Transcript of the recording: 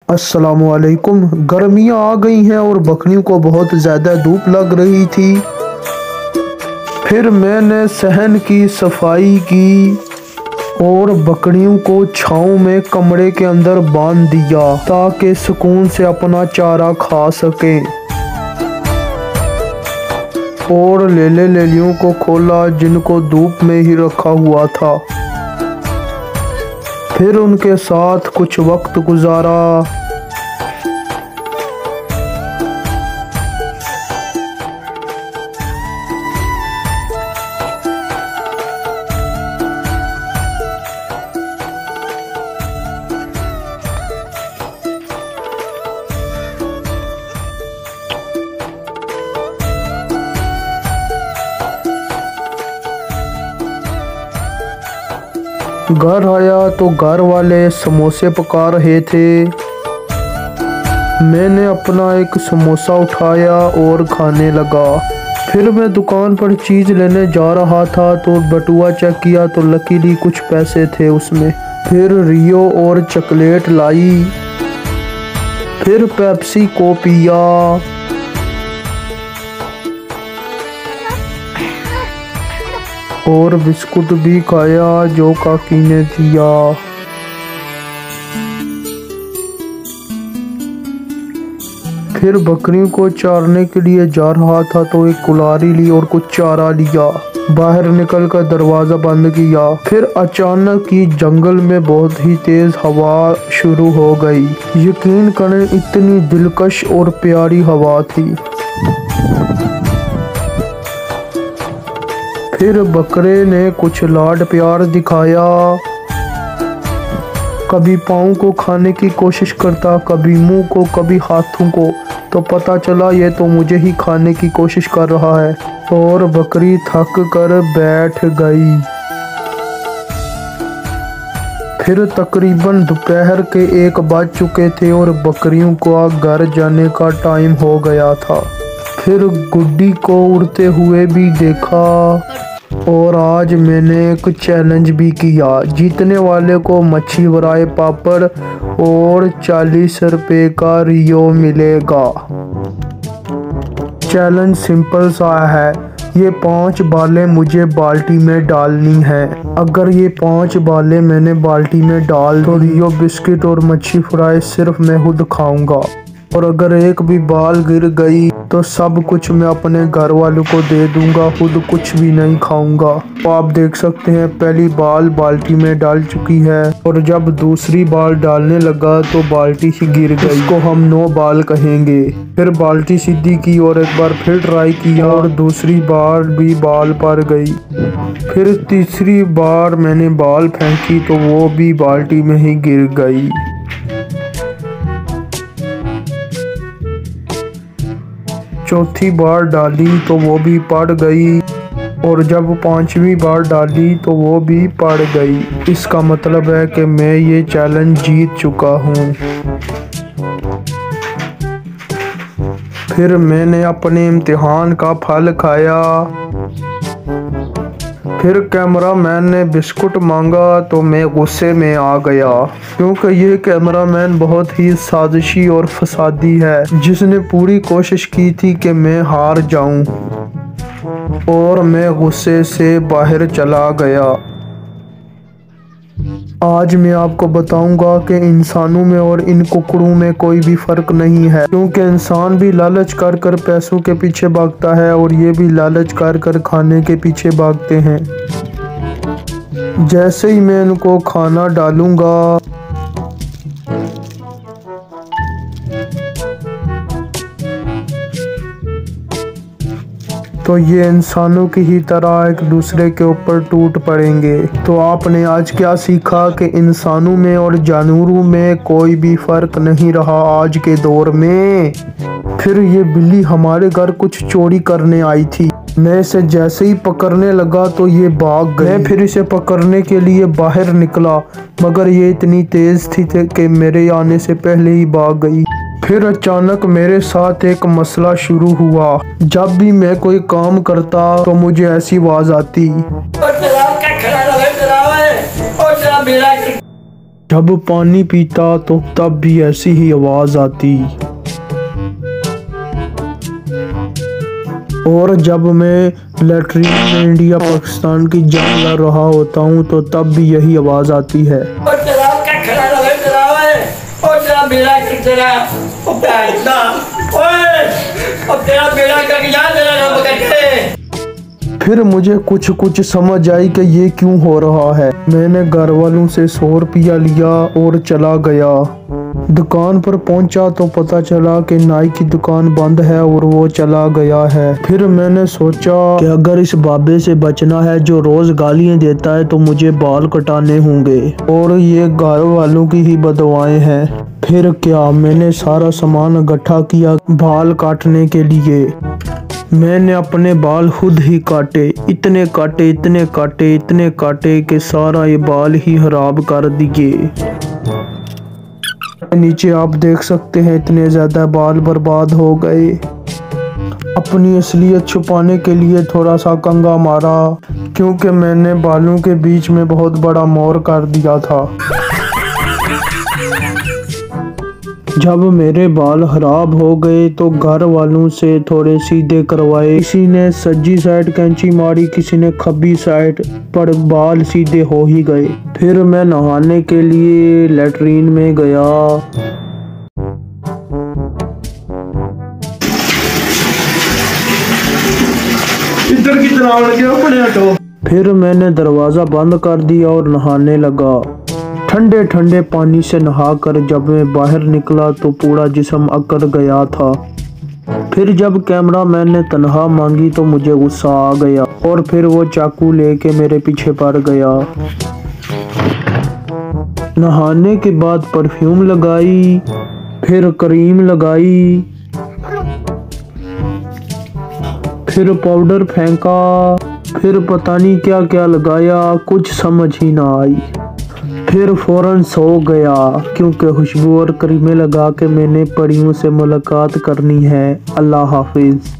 अस्सलामुअलैकुम। गर्मियाँ आ गई हैं और बकरियों को बहुत ज़्यादा धूप लग रही थी। फिर मैंने सहन की सफाई की और बकरियों को छाँव में कमरे के अंदर बांध दिया ताकि सुकून से अपना चारा खा सकें। और लेलियों को खोला जिनको धूप में ही रखा हुआ था। फिर उनके साथ कुछ वक्त गुजारा। घर आया तो घर वाले समोसे पका रहे थे। मैंने अपना एक समोसा उठाया और खाने लगा। फिर मैं दुकान पर चीज़ लेने जा रहा था तो बटुआ चेक किया तो लकीली कुछ पैसे थे उसमें। फिर रियो और चॉकलेट लाई। फिर पेप्सी को पिया। और बिस्कुट भी खाया जो काकी ने दिया। फिर बकरियों को चारने के लिए जा रहा था तो एक कुल्हाड़ी ली और कुछ चारा लिया। बाहर निकलकर दरवाज़ा बंद किया। फिर अचानक ही जंगल में बहुत ही तेज हवा शुरू हो गई। यकीन करें इतनी दिलकश और प्यारी हवा थी। फिर बकरे ने कुछ लाड प्यार दिखाया। कभी पाँव को खाने की कोशिश करता, कभी मुंह को, कभी हाथों को। तो पता चला ये तो मुझे ही खाने की कोशिश कर रहा है। और बकरी थक कर बैठ गई। फिर तकरीबन दोपहर के 1 बज चुके थे और बकरियों को घर जाने का टाइम हो गया था। फिर गुड्डी को उड़ते हुए भी देखा। और आज मैंने एक चैलेंज भी किया। जीतने वाले को मच्छी फ्राई, पापड़ और 40 रुपए का रियो मिलेगा। चैलेंज सिंपल सा है। ये 5 बालें मुझे बाल्टी में डालनी है। अगर ये 5 बालें मैंने बाल्टी में डाल तो रियो, बिस्किट और मच्छी फ्राई सिर्फ मैं खुद खाऊंगा। और अगर एक भी बाल गिर गई तो सब कुछ मैं अपने घर वालों को दे दूंगा, खुद कुछ भी नहीं खाऊंगा। तो आप देख सकते हैं पहली बाल बाल्टी में डाल चुकी है और जब दूसरी बाल डालने लगा तो बाल्टी ही गिर गई। इसको हम 9 बाल कहेंगे। फिर बाल्टी सीधी की और एक बार फिर ट्राई किया और दूसरी बार भी बाल पर गई। फिर तीसरी बार मैंने बाल फेंकी तो वो भी बाल्टी में ही गिर गई। चौथी बार डाली तो वो भी पड़ गई और जब 5वीं बार डाली तो वो भी पड़ गई। इसका मतलब है कि मैं ये चैलेंज जीत चुका हूँ। फिर मैंने अपने इम्तिहान का फल खाया। फिर कैमरामैन ने बिस्कुट मांगा तो मैं गुस्से में आ गया क्योंकि ये कैमरामैन बहुत ही साजिशी और फसादी है जिसने पूरी कोशिश की थी कि मैं हार जाऊं। और मैं गुस्से से बाहर चला गया। आज मैं आपको बताऊंगा कि इंसानों में और इन कुकड़ों में कोई भी फर्क नहीं है क्योंकि इंसान भी लालच कर कर पैसों के पीछे भागता है और ये भी लालच कर कर खाने के पीछे भागते हैं। जैसे ही मैं इनको खाना डालूंगा तो ये इंसानों की ही तरह एक दूसरे के ऊपर टूट पड़ेंगे। तो आपने आज क्या सीखा कि इंसानों में और जानवरों में कोई भी फर्क नहीं रहा आज के दौर में। फिर ये बिल्ली हमारे घर कुछ चोरी करने आई थी। मैं इसे जैसे ही पकड़ने लगा तो ये भाग गई। मैं फिर इसे पकड़ने के लिए बाहर निकला मगर ये इतनी तेज थी कि मेरे आने से पहले ही भाग गई। फिर अचानक मेरे साथ एक मसला शुरू हुआ। जब भी मैं कोई काम करता तो मुझे ऐसी आवाज आती। जब पानी पीता तो तब भी ऐसी ही आवाज आती, और जब मैं लैट्रिन में इंडिया पाकिस्तान की जंग लड़ रहा होता हूँ तो तब भी यही आवाज आती है। फिर मुझे कुछ समझ आई कि ये क्यों हो रहा है। मैंने घर वालों से 100 रुपया लिया और चला गया। दुकान पर पहुंचा तो पता चला कि नाई की दुकान बंद है और वो चला गया है। फिर मैंने सोचा कि अगर इस बाबे से बचना है जो रोज गालियां देता है तो मुझे बाल कटाने होंगे, और ये घर वालों की ही बदवाएं हैं। फिर क्या, मैंने सारा सामान इकट्ठा किया बाल काटने के लिए। मैंने अपने बाल खुद ही काटे, इतने काटे कि सारा ये बाल ही खराब कर दिए। नीचे आप देख सकते हैं इतने ज्यादा बाल बर्बाद हो गए। अपनी असलियत छुपाने के लिए थोड़ा सा कंगा मारा, क्योंकि मैंने बालों के बीच में बहुत बड़ा मोर कर दिया था। जब मेरे बाल खराब हो गए तो घर वालों से थोड़े सीधे करवाए। किसी ने सज्जी साइड कैंची मारी, किसी ने खब्बी साइड, पर बाल सीधे हो ही गए। फिर मैं नहाने के लिए लैट्रीन में गया। इधर की तरफ आड़ गया अपने हटो। फिर मैंने दरवाजा बंद कर दिया और नहाने लगा। ठंडे ठंडे पानी से नहाकर जब मैं बाहर निकला तो पूरा जिस्म अकड़ गया था। फिर जब कैमरामैन ने तनख्वाह मांगी तो मुझे गुस्सा आ गया, और फिर वो चाकू लेके मेरे पीछे पड़ गया। नहाने के बाद परफ्यूम लगाई, फिर क्रीम लगाई, फिर पाउडर फेंका, फिर पता नहीं क्या क्या लगाया, कुछ समझ ही ना आई। फिर फौरन सो गया, क्योंकि खुशबू और क्रीमें लगा के मैंने परियों से मुलाकात करनी है। अल्लाह हाफिज।